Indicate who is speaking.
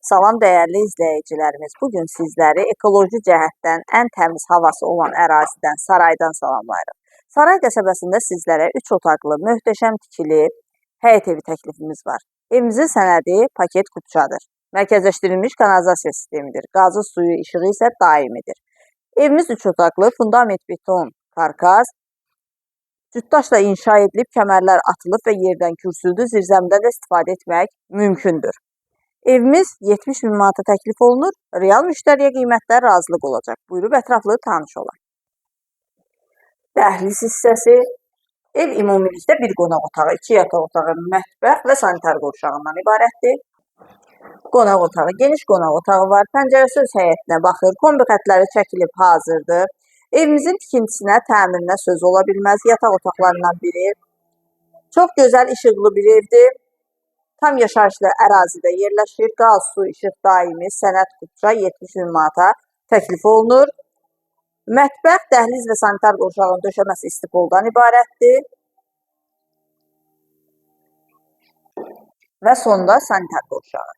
Speaker 1: Salam dəyərli izləyicilərimiz. Bugün sizləri ekoloji cəhətdən ən təmiz havası olan ərazidən, Saraydan salamlayırıq. Saray qəsəbəsində sizlərə 3 otaqlı, möhtəşəm tikili həyət evi təklifimiz var. Evimizin sənədi paket kupçadır. Mərkəzləşdirilmiş kanalizasiya sistemidir. Qazı suyu, işığı isə daimidir. Evimiz 3 otaqlı, fundament beton, karkas, cütdaşla inşa edilib, kəmərlər atılıb və yerdən kürsüdür, zirzəmidən də istifadə etmək mümkündür. Evimiz 70 min manata təklif olunur. Real müştəriyə qiymətlər razılıq olacaq. Buyurub ətraflı tanış olaq. Dəhliz hissəsi. Ev ümumilikdə bir qonaq otağı, 2 yataq otağı, mətbəx və sanitar qovşağından ibarətdir. Qonaq otağı, geniş qonaq otağı var. Pəncərəsi öz həyətinə baxır. Kombi xətləri çəkilib hazırdır. Evimizin tikintisinə, təmirinə söz ola bilməz. Yataq otaqlarından biri. Çox gözəl işıqlı bir evdir. Tam yaşayışlı ərazidə yerləşir. Qaz, su, işıq daimi, sənəd kupça 70 min manata təklif olunur. Mətbəx, dəhliz və sanitar qovşağının döşəməsi istipoldan ibarətdir. Və sonda sanitar qovşağı.